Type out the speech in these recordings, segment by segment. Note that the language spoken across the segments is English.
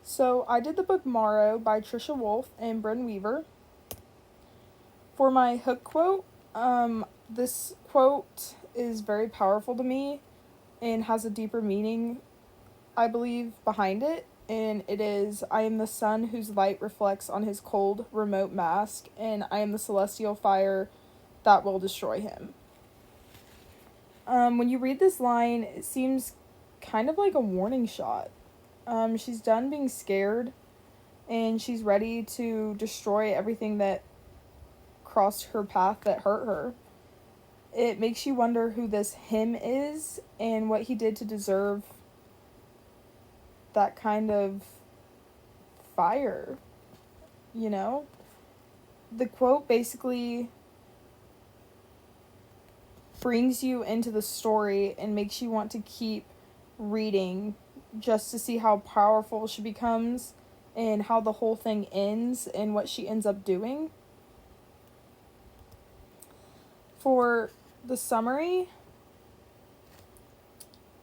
So I did the book Morrow by Trisha Wolfe and Bren Weaver. For my hook quote, this quote is very powerful to me and has a deeper meaning, I believe, behind it. And it is, I am the sun whose light reflects on his cold, remote mask, and I am the celestial fire that will destroy him. When you read this line, it seems kind of like a warning shot. She's done being scared, and she's ready to destroy everything that crossed her path that hurt her. It makes you wonder who this him is and what he did to deserve that kind of fire, you know? The quote basically brings you into the story and makes you want to keep reading just to see how powerful she becomes and how the whole thing ends and what she ends up doing. For the summary,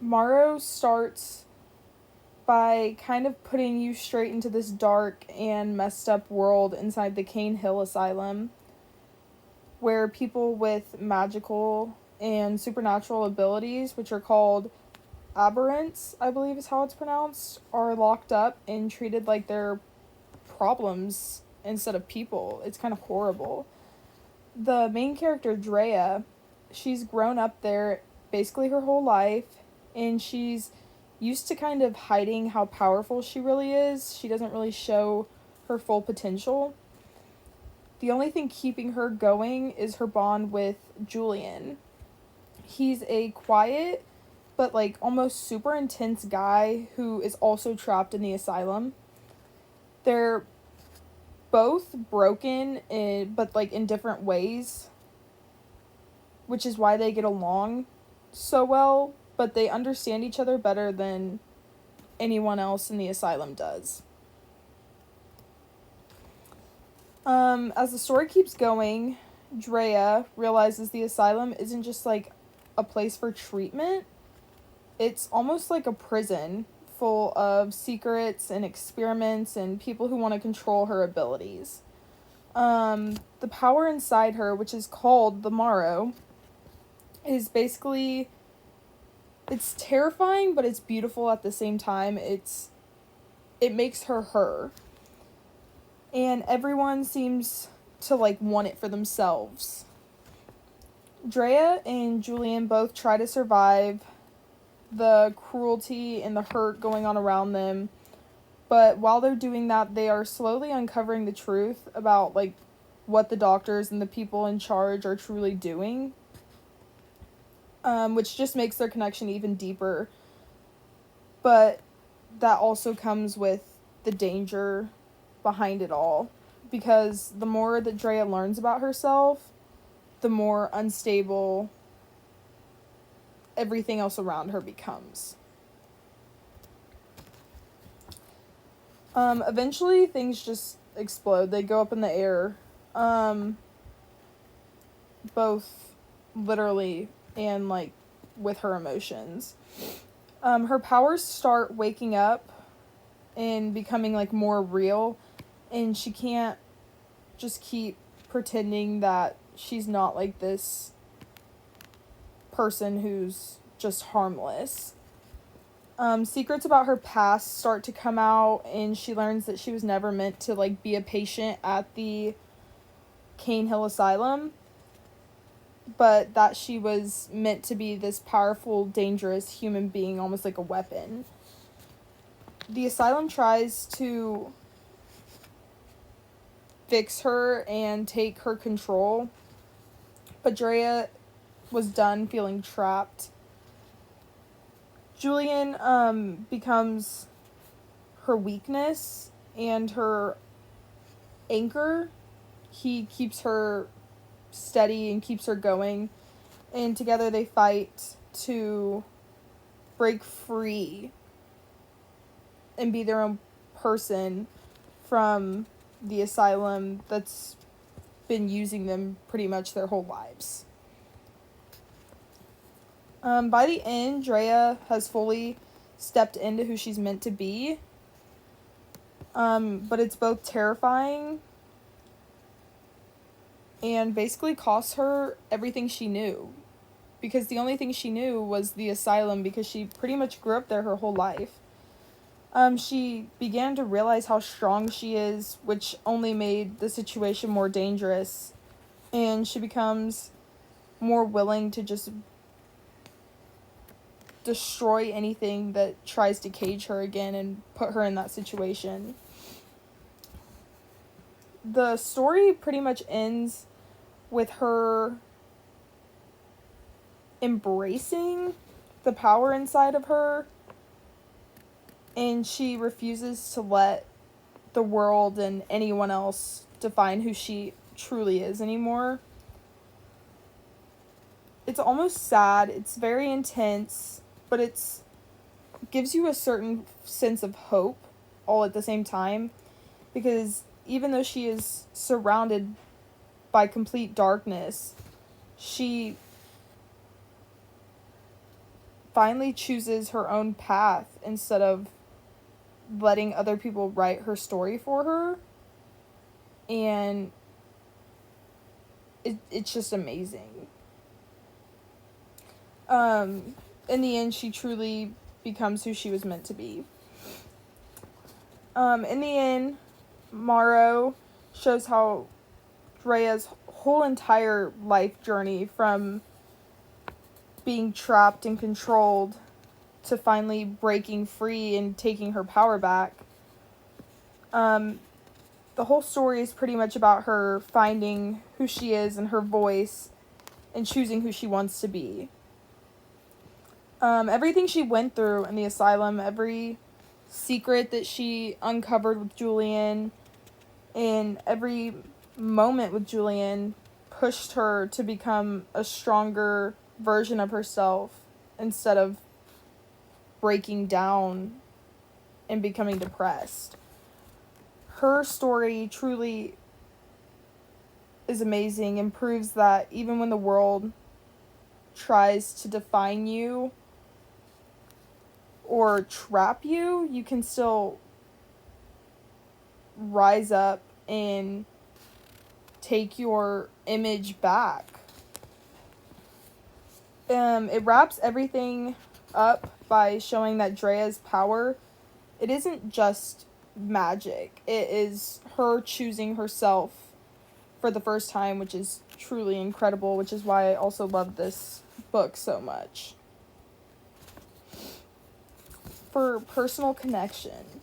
Morrow starts by kind of putting you straight into this dark and messed up world inside the Cane Hill Asylum, where people with magical and supernatural abilities, which are called aberrants, I believe is how it's pronounced, are locked up and treated like they're problems instead of people. It's kind of horrible. The main character, Drea, she's grown up there basically her whole life, and she's used to kind of hiding how powerful she really is. She doesn't really show her full potential. The only thing keeping her going is her bond with Julian. He's a quiet but like almost super intense guy who is also trapped in the asylum. They're both broken but like in different ways, which is why they get along so well, but they understand each other better than anyone else in the asylum does. As the story keeps going, Drea realizes the asylum isn't just like a place for treatment. It's almost like a prison full of secrets and experiments and people who want to control her abilities. The power inside her, which is called the Morrow, is basically, it's terrifying, but it's beautiful at the same time. It makes her her. And everyone seems to like want it for themselves. Drea and Julian both try to survive the cruelty and the hurt going on around them, but while they're doing that, they are slowly uncovering the truth about like what the doctors and the people in charge are truly doing, which just makes their connection even deeper. But that also comes with the danger behind it all, because the more that Drea learns about herself, the more unstable everything else around her becomes. Eventually things just explode. They go up in the air, both literally and like with her emotions. Her powers start waking up and becoming like more real, and she can't just keep pretending that she's not like this person who's just harmless. Secrets about her past start to come out, and she learns that she was never meant to like be a patient at the Cane Hill Asylum, but that she was meant to be this powerful, dangerous human being, almost like a weapon. The asylum tries to fix her and take her control, but Drea was done feeling trapped. Julian becomes her weakness and her anchor. He keeps her steady and keeps her going, and together they fight to break free and be their own person from the asylum that's been using them pretty much their whole lives. By the end, Drea has fully stepped into who she's meant to be. But it's both terrifying and basically costs her everything she knew. Because the only thing she knew was the asylum, because she pretty much grew up there her whole life. She began to realize how strong she is, which only made the situation more dangerous. And she becomes more willing to just destroy anything that tries to cage her again and put her in that situation. The story pretty much ends with her embracing the power inside of her, and she refuses to let the world and anyone else define who she truly is anymore. It's almost sad. It's very intense, but it's gives you a certain sense of hope all at the same time, because even though she is surrounded by complete darkness, she finally chooses her own path instead of letting other people write her story for her. And it's just amazing. In the end, she truly becomes who she was meant to be. In the end, Morrow shows how Drea's whole entire life journey, from being trapped and controlled to finally breaking free and taking her power back. The whole story is pretty much about her finding who she is and her voice and choosing who she wants to be. Everything she went through in the asylum, every secret that she uncovered with Julian, and every moment with Julian pushed her to become a stronger version of herself instead of breaking down and becoming depressed. Her story truly is amazing and proves that even when the world tries to define you or trap you, you can still rise up and take your image back. It wraps everything up by showing that Drea's power, it isn't just magic. It is her choosing herself for the first time, which is truly incredible, which is why I also love this book so much. For personal connection,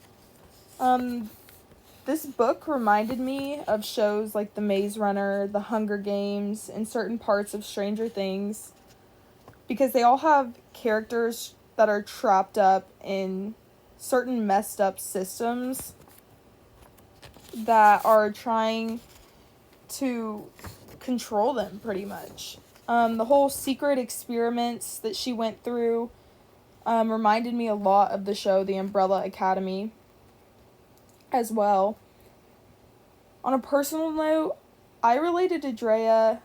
this book reminded me of shows like The Maze Runner, The Hunger Games, and certain parts of Stranger Things, because they all have characters that are trapped up in certain messed up systems that are trying to control them, pretty much. The whole secret experiments that she went through reminded me a lot of the show The Umbrella Academy as well. On a personal note, I related to Drea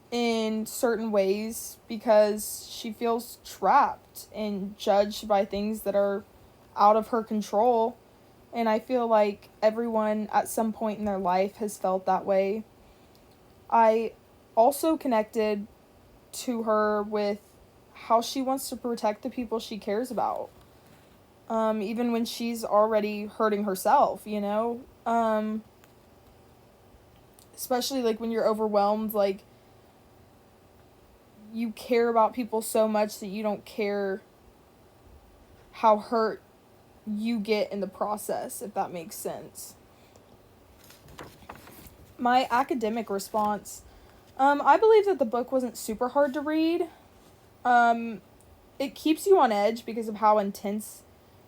in certain ways because she feels trapped and judged by things that are out of her control. And I feel like everyone at some point in their life has felt that way. I also connected to her with how she wants to protect the people she cares about. Even when she's already hurting herself, you know? Especially like when you're overwhelmed, like you care about people so much that you don't care how hurt you get in the process, if that makes sense. My academic response, I believe that the book wasn't super hard to read. It keeps you on edge because of how intense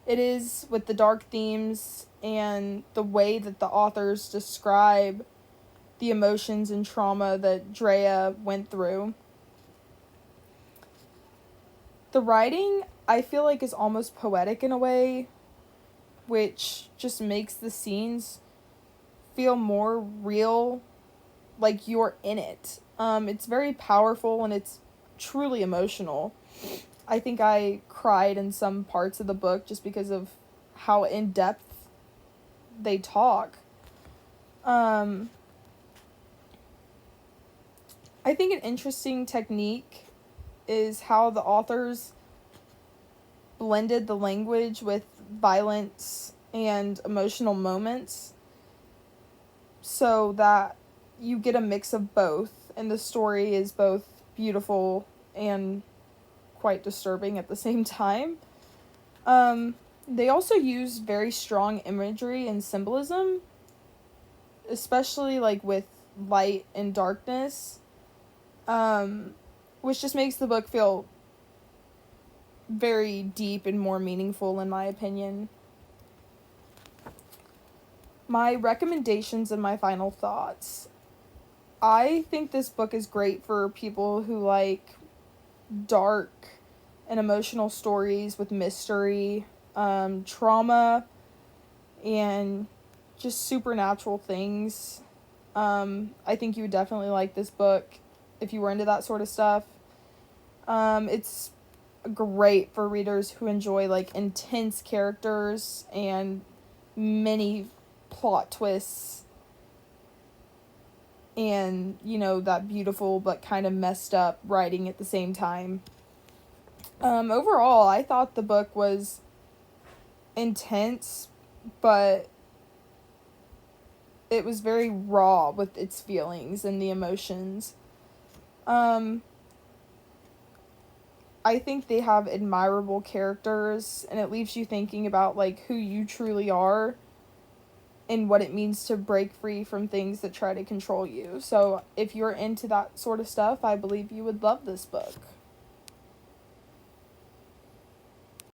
it is with the dark themes and the way that the authors describe the emotions and trauma that Drea went through. The writing, I feel like, is almost poetic in a way, which just makes the scenes feel more real, like you're in it. It's very powerful and it's truly emotional. I think I cried in some parts of the book just because of how in-depth they talk. I think an interesting technique is how the authors blended the language with violence and emotional moments so that you get a mix of both, and the story is both beautiful and quite disturbing at the same time. They also use very strong imagery and symbolism, especially like with light and darkness, which just makes the book feel very deep and more meaningful, in my opinion. My recommendations and my final thoughts. I think this book is great for people who like dark and emotional stories with mystery, trauma, and just supernatural things. I think you would definitely like this book if you were into that sort of stuff. It's great for readers who enjoy like intense characters and many plot twists and, you know, that beautiful but kind of messed up writing at the same time. Overall, I thought the book was intense, but it was very raw with its feelings and the emotions. I think they have admirable characters, and it leaves you thinking about like who you truly are and what it means to break free from things that try to control you. So if you're into that sort of stuff, I believe you would love this book.